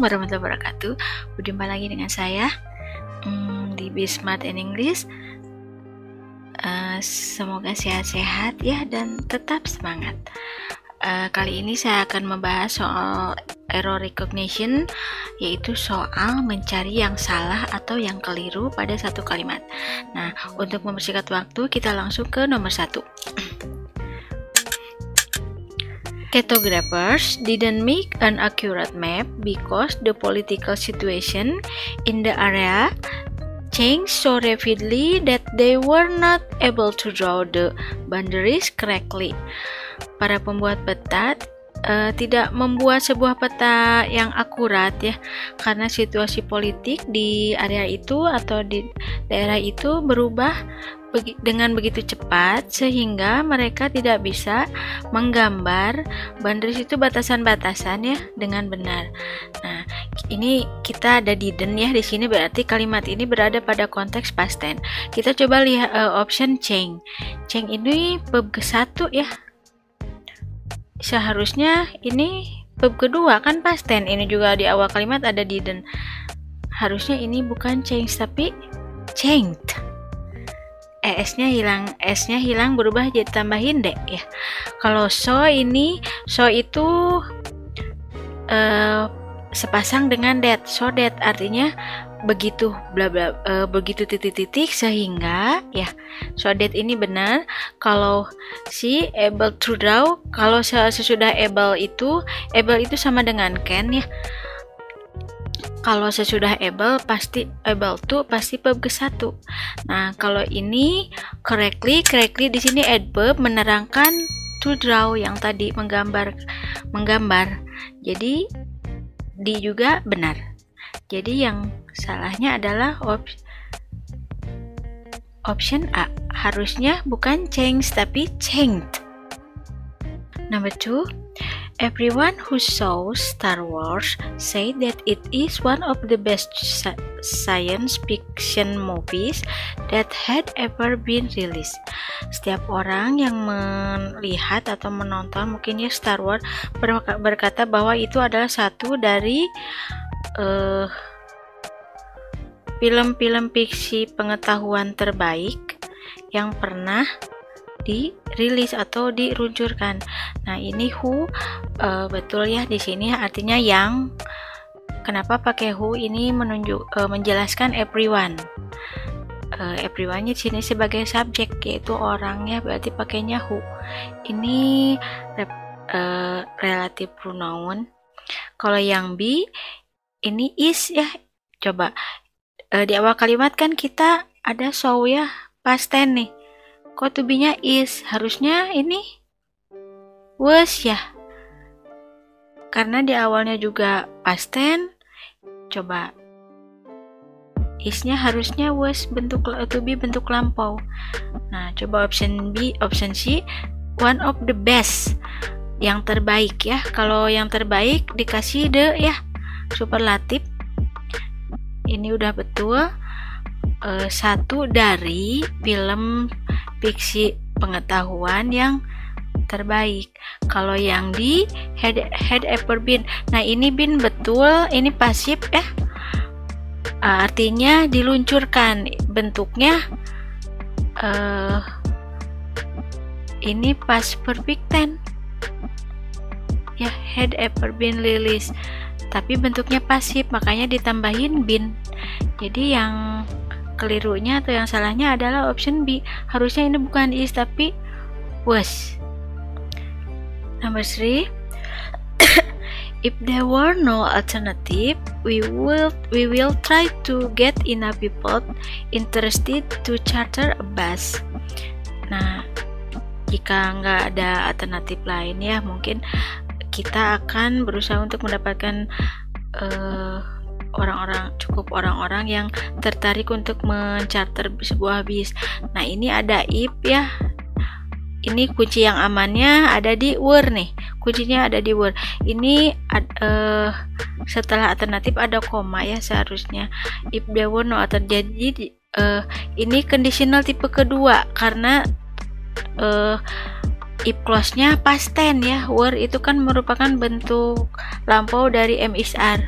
Assalamualaikum warahmatullahi wabarakatuh. Berjumpa lagi dengan saya di Be Smart in English. Semoga sehat-sehat ya dan tetap semangat. Kali ini saya akan membahas soal error recognition, yaitu soal mencari yang salah atau yang keliru pada satu kalimat. Nah, untuk mempersingkat waktu, kita langsung ke nomor 1. Cartographers didn't make an accurate map because the political situation in the area changed so rapidly that they were not able to draw the boundaries correctly. Para pembuat peta tidak membuat sebuah peta yang akurat ya, karena situasi politik di area itu atau di daerah itu berubah dengan begitu cepat sehingga mereka tidak bisa menggambar boundaries itu, batasan-batasan ya, dengan benar. Nah, ini kita ada didn't ya di sini, berarti kalimat ini berada pada konteks past tense. Kita coba lihat option change. Change ini verb ke-1 ya. Seharusnya ini verb kedua kan past tense. Ini juga di awal kalimat ada didn't. Harusnya ini bukan change tapi changed. S-nya hilang berubah jadi tambahin D ya. Kalau so itu sepasang dengan that. So that artinya begitu bla bla begitu titik-titik sehingga ya. So that ini benar. Kalau si able to draw, kalau sesudah able itu sama dengan can ya. Kalau sesudah able to pasti verb ke-1. Nah, kalau ini correctly di sini adverb menerangkan to draw yang tadi menggambar. Jadi di juga benar. Jadi yang salahnya adalah option A. Harusnya bukan change tapi changed. Number 2. Everyone who saw Star Wars said that it is one of the best science fiction movies that had ever been released. Setiap orang yang melihat atau menonton mungkin ya Star Wars berkata bahwa itu adalah satu dari film-film fiksi pengetahuan terbaik yang pernah dirilis atau diluncurkan. Nah, ini who betul ya di sini artinya yang. Kenapa pakai who? Ini menjelaskan everyone. Everyone di sini sebagai subjek yaitu orang ya, berarti pakainya who. Ini relative pronoun. Kalau yang B ini is ya. Coba di awal kalimat kan kita ada saw ya, past tense nih. Kok to be-nya is? Harusnya ini was ya. Karena di awalnya juga past tense. Coba is-nya harusnya was, bentuk to be bentuk lampau. Nah, coba option B, option C, one of the best, yang terbaik ya. Kalau yang terbaik dikasih the ya, superlatif. Ini udah betul. Satu dari film fiksi pengetahuan yang terbaik. Kalau yang di had ever been. Nah, ini been betul, ini pasif ya. Artinya diluncurkan. Bentuknya ini past perfect tense. Ya, had ever been released. Tapi bentuknya pasif, makanya ditambahin been. Jadi yang kelirunya atau yang salahnya adalah option B. Harusnya ini bukan is tapi was. Number 3. If there were no alternative, we will try to get enough people interested to charter a bus. Nah, jika nggak ada alternatif lain ya, mungkin kita akan berusaha untuk mendapatkan orang-orang yang tertarik untuk mencarter sebuah bis. Nah, ini ada if ya. Ini kunci yang amannya ada di were nih. Kuncinya ada di were. Ini setelah alternatif ada koma ya seharusnya. If there were no alternative. Jadi ini conditional tipe kedua karena if clause-nya past tense ya. Were itu kan merupakan bentuk lampau dari MSR.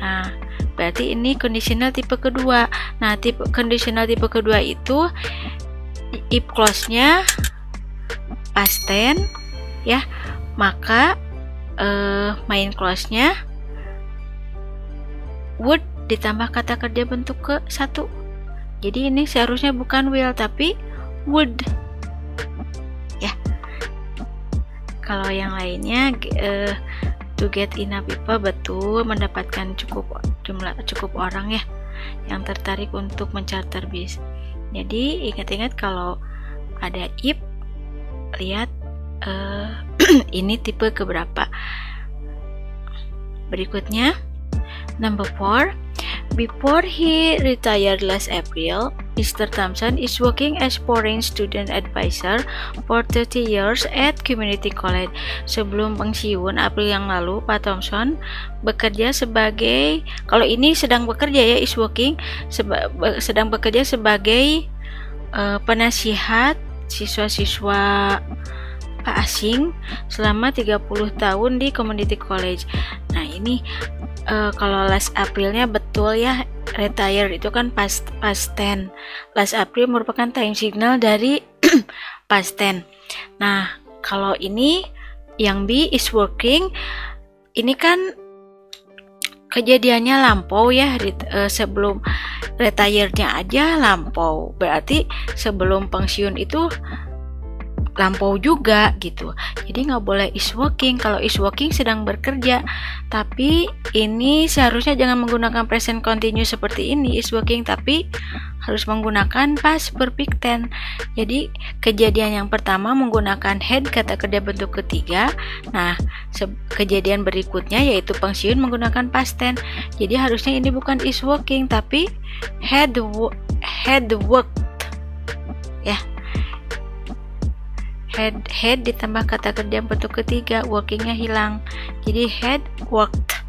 Nah, berarti ini conditional tipe kedua. Nah, conditional tipe kedua itu if clause-nya past tense ya, maka main clause-nya would ditambah kata kerja bentuk ke-1. Jadi ini seharusnya bukan will tapi would ya. Kalau yang lainnya to get enough people, betul, mendapatkan cukup orang ya yang tertarik untuk mencharter bis. Jadi ingat-ingat kalau ada if, lihat ini tipe keberapa. Berikutnya number 4. Before he retired last April, Mr. Thompson is working as foreign student advisor for 30 years at community college. Sebelum pensiun April yang lalu, Pak Thompson bekerja sebagai, kalau ini sedang bekerja ya, is working, sedang bekerja sebagai penasihat siswa-siswa asing selama 30 tahun di community college. Nah, ini kalau last Aprilnya betul ya, retire itu kan past tense. Last April merupakan time signal dari past tense. Nah, kalau ini yang B is working, ini kan kejadiannya lampau ya, sebelum retire-nya aja lampau, berarti sebelum pensiun itu lampau juga gitu. Jadi nggak boleh is working. Kalau is working sedang bekerja, tapi ini seharusnya jangan menggunakan present continuous seperti ini is working, tapi harus menggunakan past perfect tense. Jadi kejadian yang pertama menggunakan had kata kerja bentuk ketiga. Nah, kejadian berikutnya yaitu pensiun menggunakan past tense. Jadi harusnya ini bukan is working tapi had worked ya. Had ditambah kata kerja bentuk ketiga, workingnya hilang, jadi had worked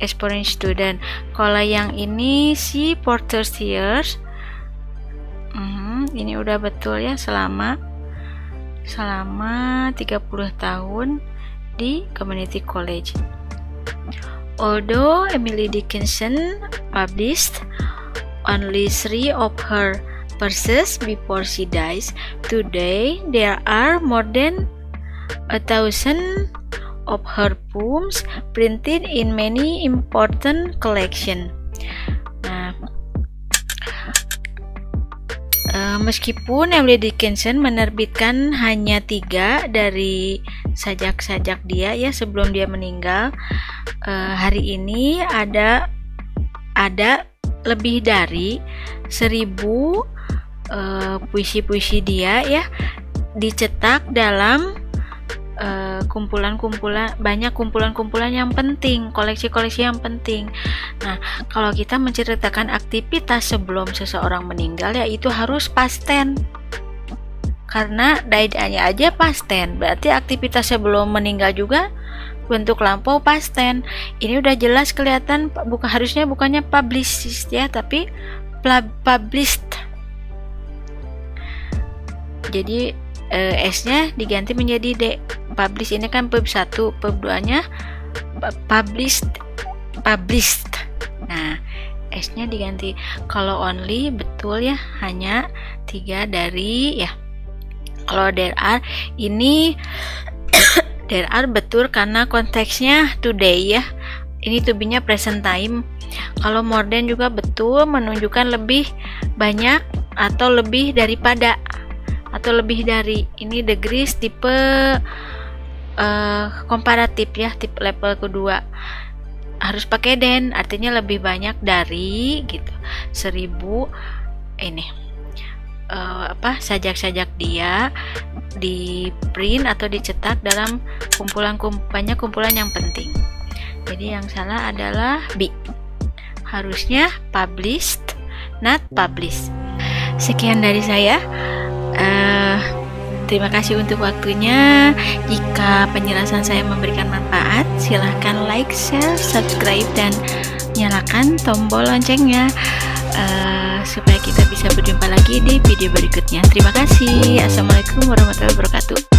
as foreign student. Kalau yang ini si for 30 years, ini udah betul ya, selama 30 tahun di community college. Although Emily Dickinson published only 3 of her verses before she dies, today there are more than 1,000 of her poems printed in many important collection. Nah, meskipun Emily Dickinson menerbitkan hanya 3 dari sajak-sajak dia ya sebelum dia meninggal, hari ini ada lebih dari 1.000 puisi-puisi dia ya dicetak dalam banyak kumpulan-kumpulan yang penting, koleksi-koleksi yang penting. Nah, kalau kita menceritakan aktivitas sebelum seseorang meninggal ya itu harus past tense, karena died-nya aja past tense, berarti aktivitas sebelum meninggal juga bentuk lampau past tense. Ini udah jelas kelihatan, bukannya published ya, tapi published. Jadi S-nya diganti menjadi D. Publish ini kan pub 1, pub 2-nya published. Nah, S-nya diganti. Kalau only betul ya, hanya 3 dari ya. Kalau there are ini there are betul karena konteksnya today ya. Ini to be-nya present time. Kalau more than juga betul, menunjukkan lebih banyak atau lebih daripada atau lebih dari. Ini degrees tipe komparatif ya, tipe level kedua. Harus pakai than, artinya lebih banyak dari gitu. 1.000 ini sajak-sajak dia di print atau dicetak dalam banyak kumpulan yang penting. Jadi yang salah adalah B. Harusnya published, not published. Sekian dari saya. Terima kasih untuk waktunya. Jika penjelasan saya memberikan manfaat, silahkan like, share, subscribe, dan nyalakan tombol loncengnya supaya kita bisa berjumpa lagi di video berikutnya. Terima kasih. Assalamualaikum warahmatullahi wabarakatuh.